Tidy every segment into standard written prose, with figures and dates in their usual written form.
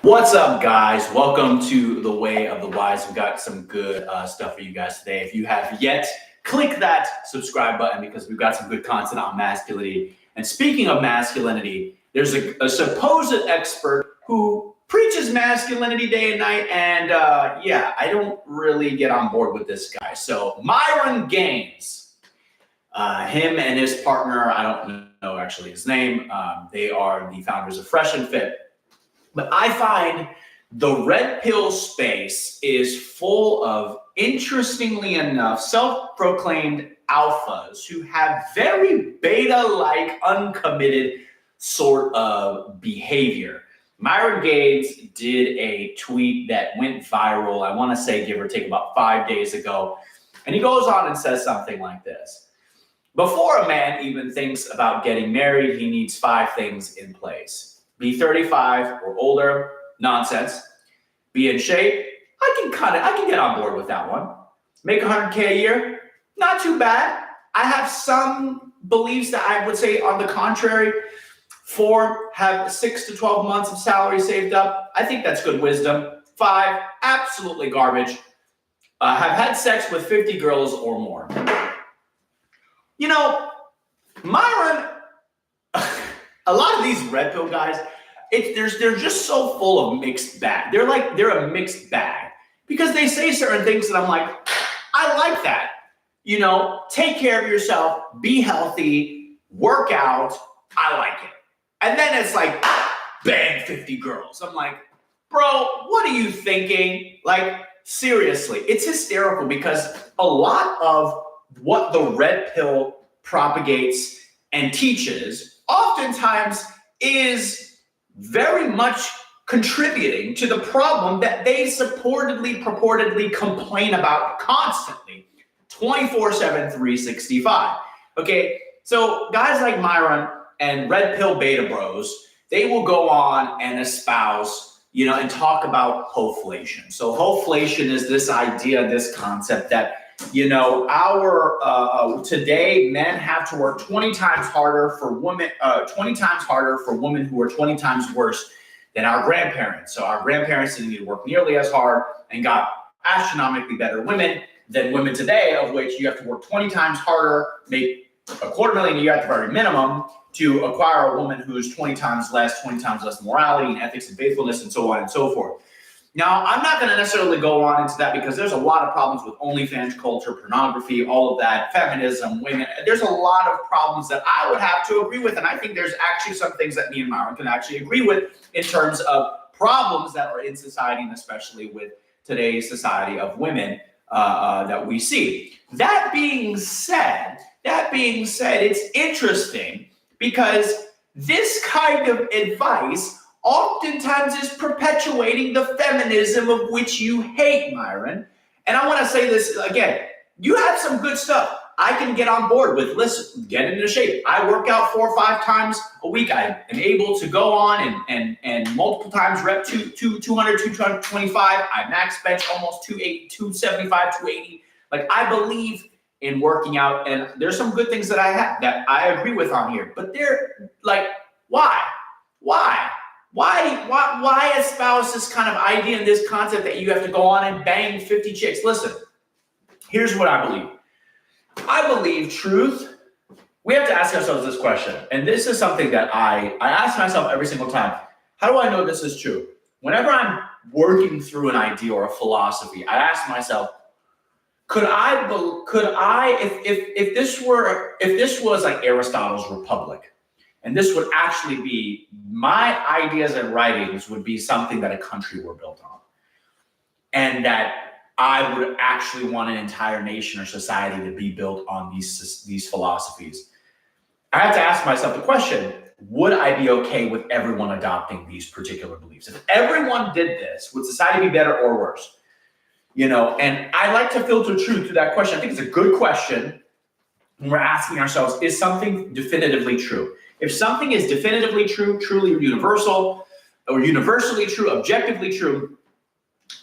What's up, guys? Welcome to the Way of the Wise. We've got some good stuff for you guys today. If you have yet, click that subscribe button because we've got some good content on masculinity. And speaking of masculinity, there's a supposed expert who preaches masculinity day and night. And I don't really get on board with this guy. So, Myron Gaines, him and his partner, I don't know actually his name, they are the founders of Fresh and Fit. But I find the red pill space is full of, interestingly enough, self-proclaimed alphas who have very beta-like, uncommitted sort of behavior. Myron Gaines did a tweet that went viral, I want to say give or take about 5 days ago. And he goes on and says something like this. Before a man even thinks about getting married, he needs 5 things in place. Be 35 or older, nonsense. Be in shape. I can get on board with that one. Make 100K a year, not too bad. I have some beliefs that I would say on the contrary. 4, have 6 to 12 months of salary saved up. I think that's good wisdom. 5, absolutely garbage. Have had sex with 50 girls or more. You know, Myron, a lot of these red pill guys, they're just so full of mixed bag. They're a mixed bag because they say certain things that I'm like, I like that. You know, take care of yourself, be healthy, work out. I like it. And then it's like, bang, 50 girls. I'm like, bro, what are you thinking? Like, seriously, it's hysterical because a lot of what the red pill propagates and teaches oftentimes is very much contributing to the problem that they purportedly complain about constantly, 24/7, 365. Okay, so guys like Myron and red pill beta bros, they will go on and espouse, and talk about hoflation. So hoflation is this idea, this concept that today men have to work 20 times harder for women, 20 times harder for women who are 20 times worse than our grandparents. So our grandparents didn't need to work nearly as hard and got astronomically better women than women today, of which you have to work 20 times harder, make $250,000 a year at the very minimum to acquire a woman who's 20 times less morality and ethics and faithfulness and so on and so forth. Now, I'm not going to necessarily go on into that because there's a lot of problems with OnlyFans culture, pornography, all of that, feminism, women. There's a lot of problems that I would have to agree with. And I think there's actually some things that me and Myron can actually agree with in terms of problems that are in society, and especially with today's society of women that we see. That being said, it's interesting because this kind of advice oftentimes is perpetuating the feminism of which you hate, Myron. And I want to say this again. You have some good stuff. I can get on board with, listen, get into shape. I work out 4 or 5 times a week. I am able to go on and multiple times rep 200, 225. I max bench almost 280, 275, 280. Like, I believe in working out, and there's some good things that I have that I agree with on here. But they're like, why? Why espouse this kind of idea and this concept that you have to go on and bang 50 chicks? Listen, here's what I believe. I believe truth. We have to ask ourselves this question. And this is something that I ask myself every single time. How do I know this is true? Whenever I'm working through an idea or a philosophy, I ask myself, if this was like Aristotle's Republic, and this would actually be, my ideas and writings would be something that a country were built on. And that I would actually want an entire nation or society to be built on these philosophies. I have to ask myself the question, would I be okay with everyone adopting these particular beliefs? If everyone did this, would society be better or worse? And I like to filter truth to that question. I think it's a good question when we're asking ourselves, is something definitively true? If something is definitively true, truly universal, or universally true, objectively true,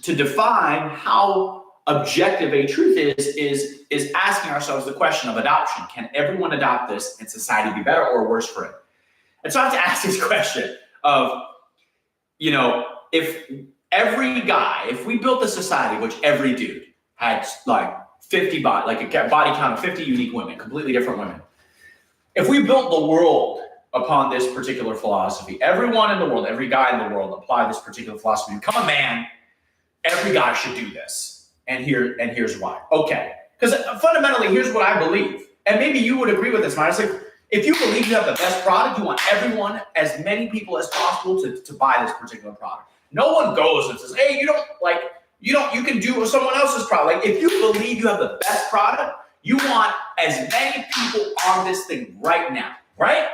to define how objective a truth is asking ourselves the question of adoption. Can everyone adopt this and society be better or worse for it? And so I have to ask this question of, if if we built a society which every dude had like 50 body, like a body count of 50 unique women, completely different women. If we built the world upon this particular philosophy, everyone in the world, every guy in the world apply this particular philosophy, become a man, every guy should do this. And here's why. Okay. Because fundamentally, here's what I believe. And maybe you would agree with this, man. It's like, if you believe you have the best product, you want everyone, as many people as possible to buy this particular product. No one goes and says, hey, you can do someone else's product. Like, if you believe you have the best product, you want as many people on this thing right now, right?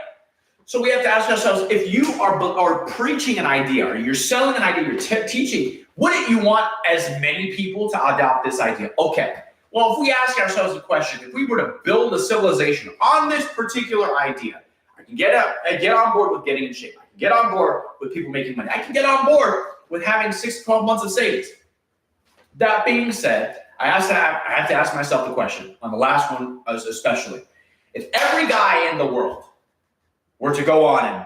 So we have to ask ourselves, if you are preaching an idea, or you're selling an idea, you're teaching, wouldn't you want as many people to adopt this idea? Okay. Well, if we ask ourselves a question, if we were to build a civilization on this particular idea, I can get on board with getting in shape. I can get on board with people making money. I can get on board with having 6 to 12 months of savings. That being said, I have to ask myself the question, on the last one especially, if every guy in the world were to go on and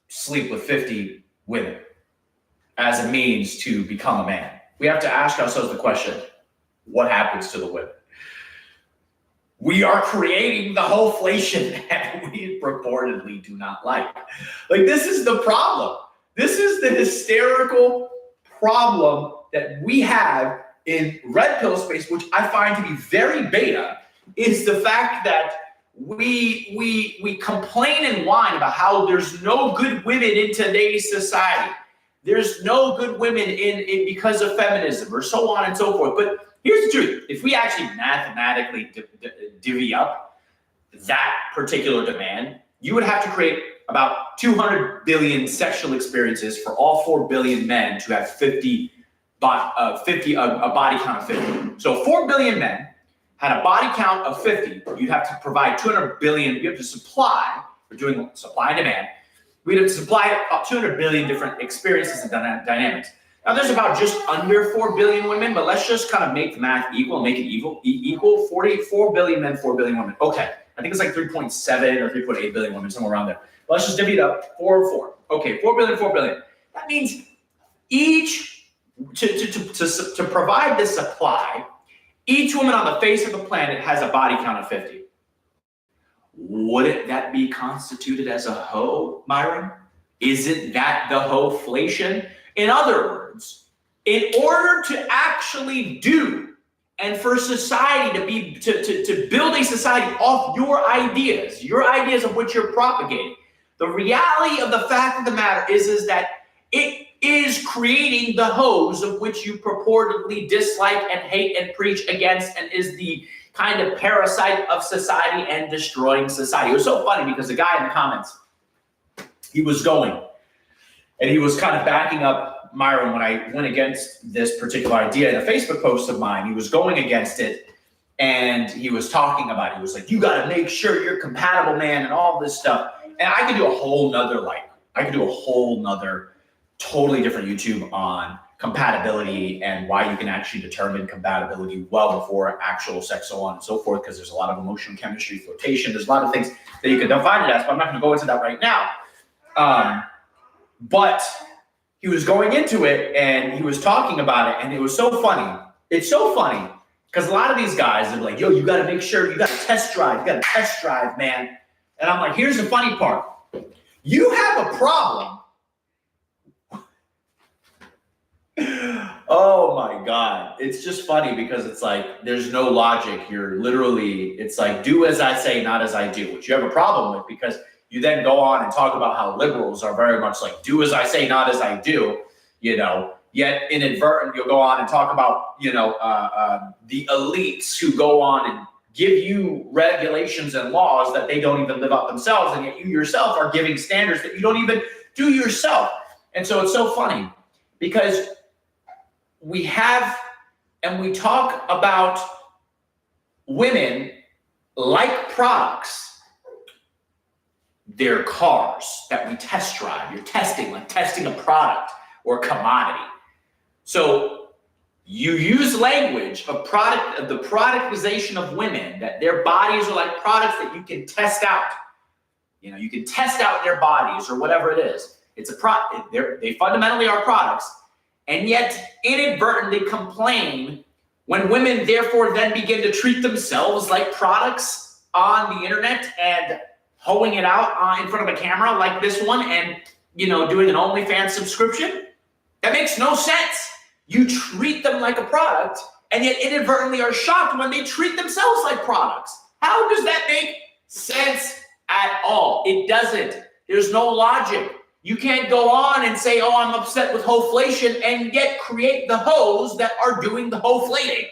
sleep with 50 women as a means to become a man, we have to ask ourselves the question, what happens to the women? We are creating the wholeflation that we purportedly do not like. Like, this is the problem. This is the hysterical problem that we have in red pill space, which I find to be very beta, is the fact that we complain and whine about how there's no good women in today's society. There's no good women in because of feminism or so on and so forth. But here's the truth. If we actually mathematically divvy up that particular demand, you would have to create about 200 billion sexual experiences for all 4 billion men to have a body count of 50. So 4 billion men had a body count of 50. You'd have to provide 200 billion. You have to supply. We're doing supply and demand. We'd have to supply about 200 billion different experiences and dynamics. Now, there's about just under 4 billion women, but let's just kind of make the math equal and make it equal. 44 billion men, 4 billion women. Okay, I think it's like 3.7 or 3.8 billion women, somewhere around there. But let's just divvy it up, 4. Okay, 4 billion, 4 billion. That means each, to provide this supply, each woman on the face of the planet has a body count of 50. Wouldn't that be constituted as a hoe, Myron? Isn't that the hoe-flation? In other words, in order to actually do, and for society to build a society off your ideas of which you're propagating, the reality of the fact of the matter is that it is creating the hoes of which you purportedly dislike and hate and preach against, and is the kind of parasite of society and destroying society. It was so funny because the guy in the comments, he was going, and he was kind of backing up Myron when I went against this particular idea in a Facebook post of mine. He was going against it, and he was talking about it. He was like, you got to make sure you're compatible, man, and all this stuff. And I could do a whole nother totally different YouTube on compatibility and why you can actually determine compatibility well before actual sex, so on and so forth, because there's a lot of emotional chemistry, flirtation. There's a lot of things that you can define it as, but I'm not going to go into that right now. But he was going into it, and he was talking about it, and it was so funny. It's so funny because a lot of these guys are like, yo, you got to make sure, you got to test drive. You got to test drive, man. And I'm like, here's the funny part. You have a problem. Oh my God. It's just funny because it's like, there's no logic. You're literally, it's like, do as I say, not as I do, which you have a problem with, because you then go on and talk about how liberals are very much like, do as I say, not as I do, yet inadvertent, you'll go on and talk about, the elites who go on and give you regulations and laws that they don't even live up themselves. And yet you yourself are giving standards that you don't even do yourself. And so it's so funny because we have, and we talk about women like products. They're cars that we test drive. You're testing, like testing a product or commodity. So you use language of the productization of women, that their bodies are like products that you can test out. You can test out their bodies or whatever it is. It's they fundamentally are products. and yet inadvertently complain when women therefore then begin to treat themselves like products on the internet and hoeing it out in front of a camera like this one and, doing an OnlyFans subscription? That makes no sense. You treat them like a product and yet inadvertently are shocked when they treat themselves like products. How does that make sense at all? It doesn't. There's no logic. You can't go on and say, oh, I'm upset with hoflation, and yet create the hoes that are doing the hoflating.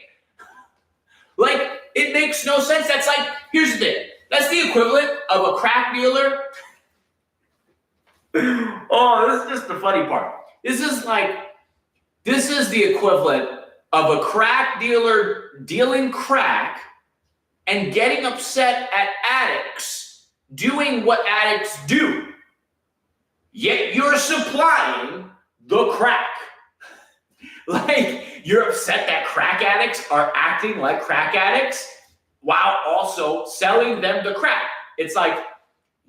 Like, it makes no sense. That's like, here's the thing. That's the equivalent of a crack dealer. Oh, this is just the funny part. This is the equivalent of a crack dealer dealing crack and getting upset at addicts doing what addicts do. Yet you're supplying the crack. Like, you're upset that crack addicts are acting like crack addicts while also selling them the crack. It's like,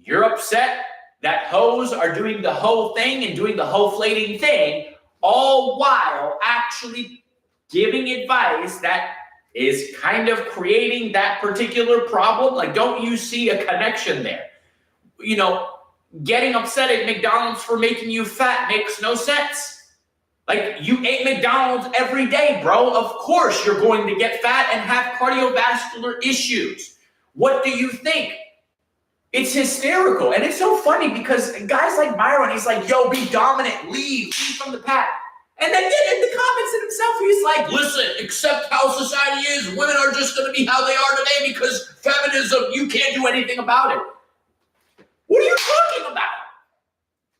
you're upset that hoes are doing the hoe thing and doing the hoflating thing, all while actually giving advice that is kind of creating that particular problem. Like, don't you see a connection there? Getting upset at McDonald's for making you fat makes no sense. Like, you ate McDonald's every day, bro. Of course you're going to get fat and have cardiovascular issues. What do you think? It's hysterical. And it's so funny because guys like Myron, he's like, yo, be dominant, leave from the pack. And then in the comments himself, he's like, listen, accept how society is. Women are just going to be how they are today because feminism, you can't do anything about it. What are you talking about?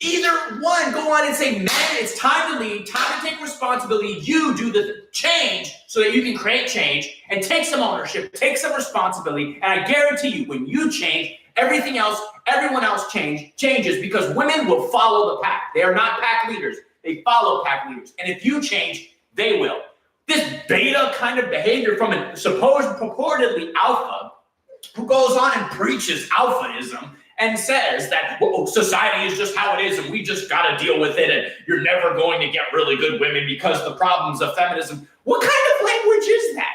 Either one, go on and say, men, it's time to lead, time to take responsibility. You do the change so that you can create change and take some ownership, take some responsibility. And I guarantee you, when you change, everything else, everyone else changes because women will follow the pack. They are not pack leaders. They follow pack leaders. And if you change, they will. This beta kind of behavior from a supposed purportedly alpha who goes on and preaches alphaism and says that society is just how it is and we just got to deal with it and you're never going to get really good women because the problems of feminism. What kind of language is that?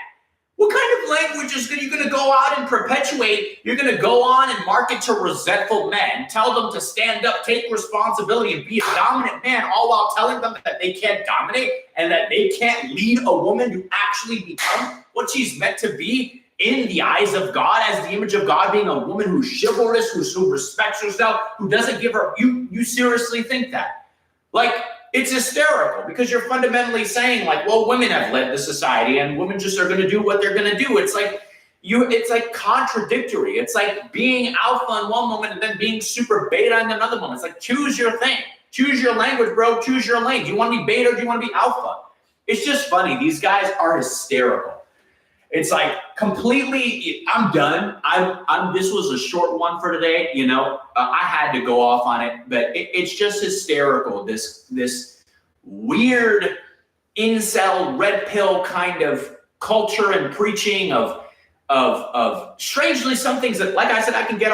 What kind of language is you going to go out and perpetuate? You're going to go on and market to resentful men, tell them to stand up, take responsibility, and be a dominant man, all while telling them that they can't dominate and that they can't lead a woman to actually become what she's meant to be in the eyes of God, as the image of God, being a woman who's chivalrous, who respects herself, who doesn't give her. You seriously think that? Like, it's hysterical because you're fundamentally saying like, well, women have led the society and women just are going to do what they're going to do. It's like contradictory. It's like being alpha in one moment and then being super beta in another moment. It's like, choose your thing. Choose your language, bro. Choose your lane. Do you want to be beta or do you want to be alpha? It's just funny. These guys are hysterical. It's like completely, I'm done. This was a short one for today. I had to go off on it, but it's just hysterical. This weird incel red pill kind of culture and preaching of strangely some things that, like I said, I can get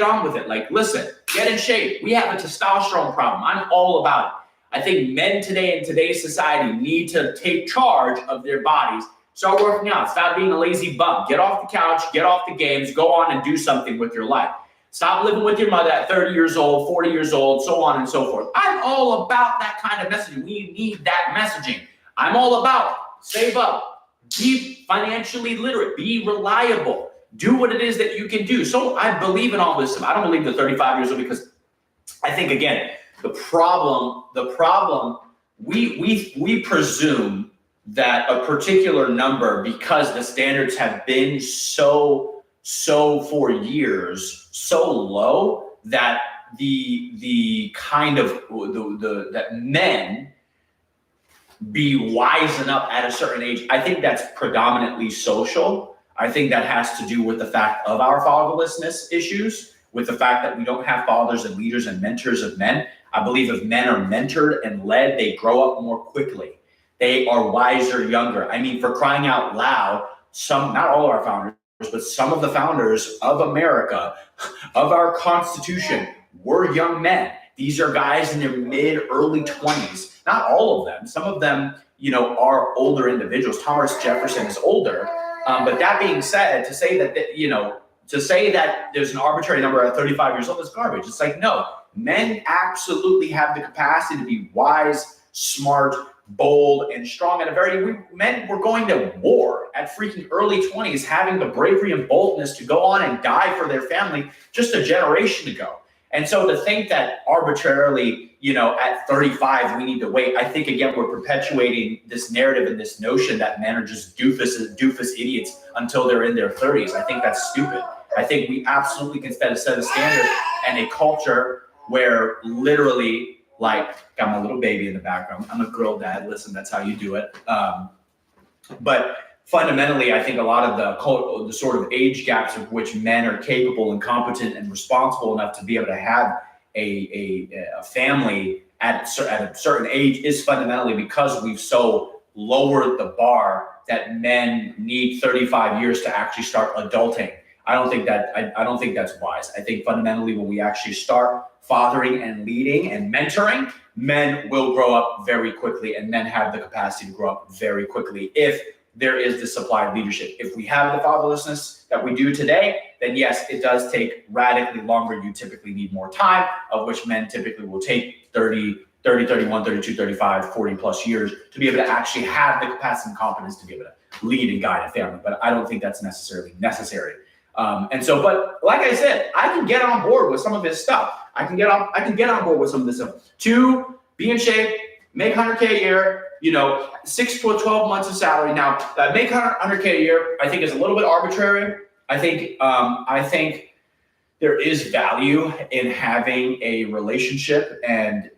on with it. Like, listen, get in shape. We have a testosterone problem. I'm all about it. I think men today in today's society need to take charge of their bodies. Start working out. Stop being a lazy bum. Get off the couch. Get off the games. Go on and do something with your life. Stop living with your mother at 30 years old, 40 years old, so on and so forth. I'm all about that kind of messaging. We need that messaging. I'm all about save up, be financially literate, be reliable, do what it is that you can do. So I believe in all this stuff. I don't believe the 35 years old because I think, again, the problem, we presume that a particular number, because the standards have been so for years, so low that the kind of that men be wisen up at a certain age. I think that's predominantly social. I think that has to do with the fact of our fatherlessness issues, with the fact that we don't have fathers and leaders and mentors of men. I believe if men are mentored and led, they grow up more quickly. They are wiser, younger. I mean, for crying out loud, not all of our founders, but some of the founders of America, of our Constitution, were young men. these are guys in their early 20s. Not all of them. Some of them, are older individuals. Thomas Jefferson is older. But that being said, to say that there's an arbitrary number at 35 years old is garbage. It's like, no, men absolutely have the capacity to be wise, smart, bold, and strong. Men were going to war at freaking early 20s, having the bravery and boldness to go on and die for their family just a generation ago. And so to think that arbitrarily, at 35, we need to wait, I think, again, we're perpetuating this narrative and this notion that men are just doofus idiots until they're in their 30s. I think that's stupid. I think we absolutely can set a standard and a culture where literally, like, got my little baby in the background. I'm a girl dad. Listen, that's how you do it. But fundamentally, I think a lot of the sort of age gaps of which men are capable and competent and responsible enough to be able to have a family at a certain age is fundamentally because we've so lowered the bar that men need 35 years to actually start adulting. I don't think that's wise. I think fundamentally when we actually start fathering and leading and mentoring, men will grow up very quickly, and men have the capacity to grow up very quickly if there is the supply of leadership. If we have the fatherlessness that we do today, then yes, it does take radically longer. You typically need more time, of which men typically will take 30, 31, 32, 35, 40 plus years to be able to actually have the capacity and competence to be able to lead and guide a family. But I don't think that's necessarily necessary. But like I said, I can get on board with some of this stuff. I can get on board with some of this stuff. To be in shape, make 100K a year, 6 to 12 months of salary. Now, that make 100K a year, I think is a little bit arbitrary. I think there is value in having a relationship and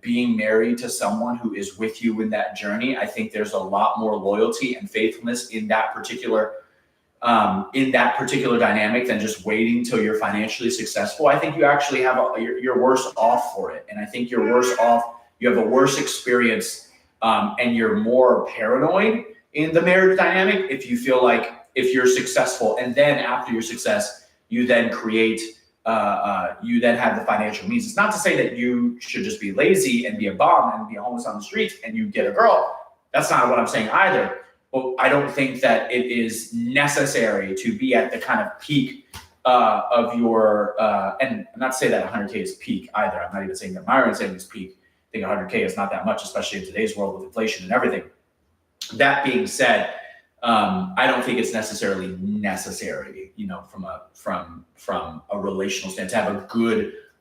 being married to someone who is with you in that journey. I think there's a lot more loyalty and faithfulness in that particular dynamic than just waiting till you're financially successful. I think you actually you're worse off for it. And I think you're worse off. You have a worse experience, and you're more paranoid in the marriage dynamic if you feel like if you're successful and then after your success, you then create, you then have the financial means. It's not to say that you should just be lazy and be a bum and be homeless on the streets and you get a girl. That's not what I'm saying either. But I don't think that it is necessary to be at the kind of peak of your, and I'm not saying that 100K is peak either. I'm not even saying that Myron's saying it's peak. I think 100K is not that much, especially in today's world with inflation and everything. That being said, I don't think it's necessarily necessary, from a relational standpoint, to have a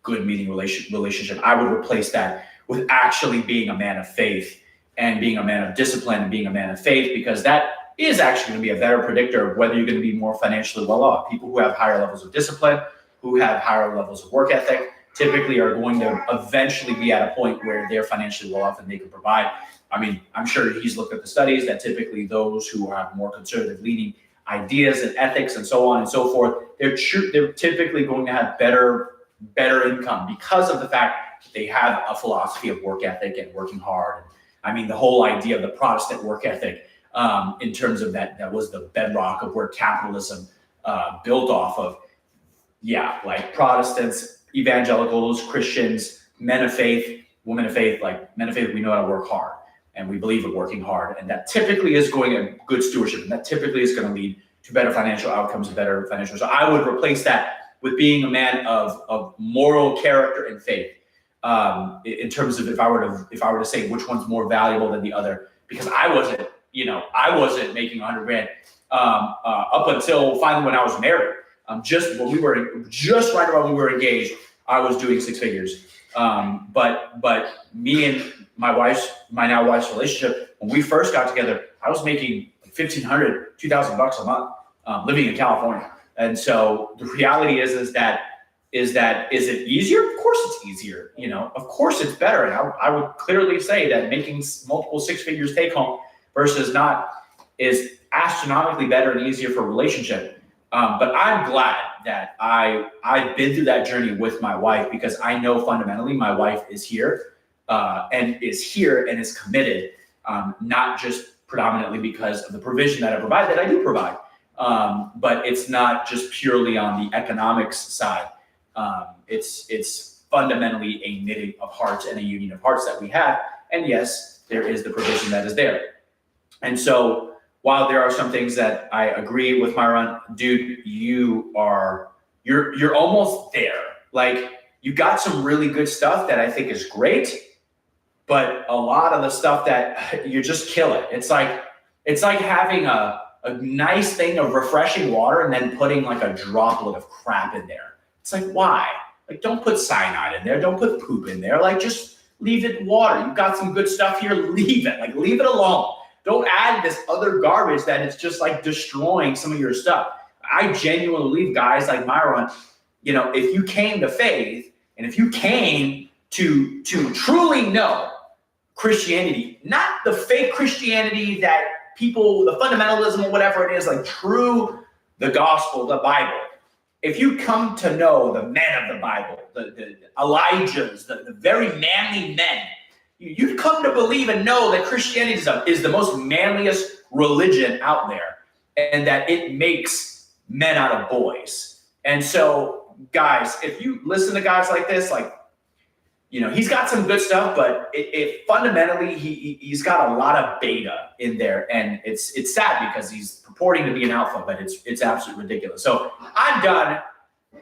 good meeting relationship. I would replace that with actually being a man of faith and being a man of discipline and being a man of faith, because that is actually going to be a better predictor of whether you're going to be more financially well off. People who have higher levels of discipline, who have higher levels of work ethic, typically are going to eventually be at a point where they're financially well off and they can provide. I mean, I'm sure he's looked at the studies that typically those who have more conservative leaning ideas and ethics and so on and so forth, they're typically going to have better income because of the fact that they have a philosophy of work ethic and working hard. I mean, the whole idea of the Protestant work ethic, in terms of that was the bedrock of where capitalism built off of. Yeah, like Protestants, evangelicals, Christians, men of faith, women of faith, like men of faith, we know how to work hard and we believe in working hard. And that typically is going to good stewardship. And that typically is going to lead to better financial outcomes and better financial. So I would replace that with being a man of moral character and faith. In terms of if I were to say which one's more valuable than the other, because I wasn't making 100 grand up until finally when I was married. Just right around when we were engaged, I was doing six figures. But me and my now wife's relationship, when we first got together, I was making $1,500, $2,000 a month, living in California. And so the reality is that is it easier? Of course it's easier. Of course it's better. And I would clearly say that making multiple six figures take home versus not is astronomically better and easier for a relationship. But I'm glad that I've been through that journey with my wife, because I know fundamentally my wife is here and is committed, not just predominantly because of the provision that I do provide. But it's not just purely on the economics side. It's fundamentally a knitting of hearts and a union of hearts that we have. And yes, there is the provision that is there. And so while there are some things that I agree with Myron, dude, you're almost there. Like, you got some really good stuff that I think is great, but a lot of the stuff that you just kill it. It's like having a nice thing of refreshing water and then putting like a droplet of crap in there. It's like, why? Like, don't put cyanide in there. Don't put poop in there. Like, just leave it water. You've got some good stuff here. Leave it. Like, leave it alone. Don't add this other garbage that it's just like destroying some of your stuff. I genuinely believe, guys like Myron, you know, if you came to faith and if you came to truly know Christianity, not the fake Christianity that people, the fundamentalism or whatever it is, like true, the gospel, the Bible. If you come to know the men of the Bible, the Elijahs, the very manly men, you've come to believe and know that Christianity is the most manliest religion out there, and that it makes men out of boys. And so, guys, if you listen to guys like this, like, you know, he's got some good stuff, but it fundamentally he's got a lot of beta in there, and it's sad because he's purporting to be an alpha, but it's absolutely ridiculous. So I'm done.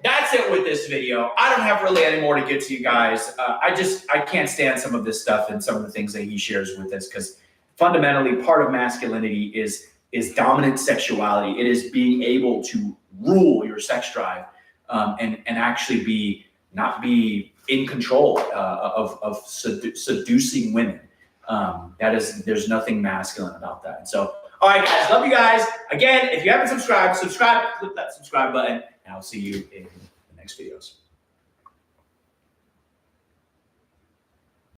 That's it with this video. I don't have really any more to get to you guys. I can't stand some of this stuff and some of the things that he shares with us, because fundamentally part of masculinity is dominant sexuality. It is being able to rule your sex drive, and actually not be in control of seducing women. There's nothing masculine about that. And so, all right, guys, love you guys. Again, if you haven't subscribed, click that subscribe button, and I'll see you in the next videos.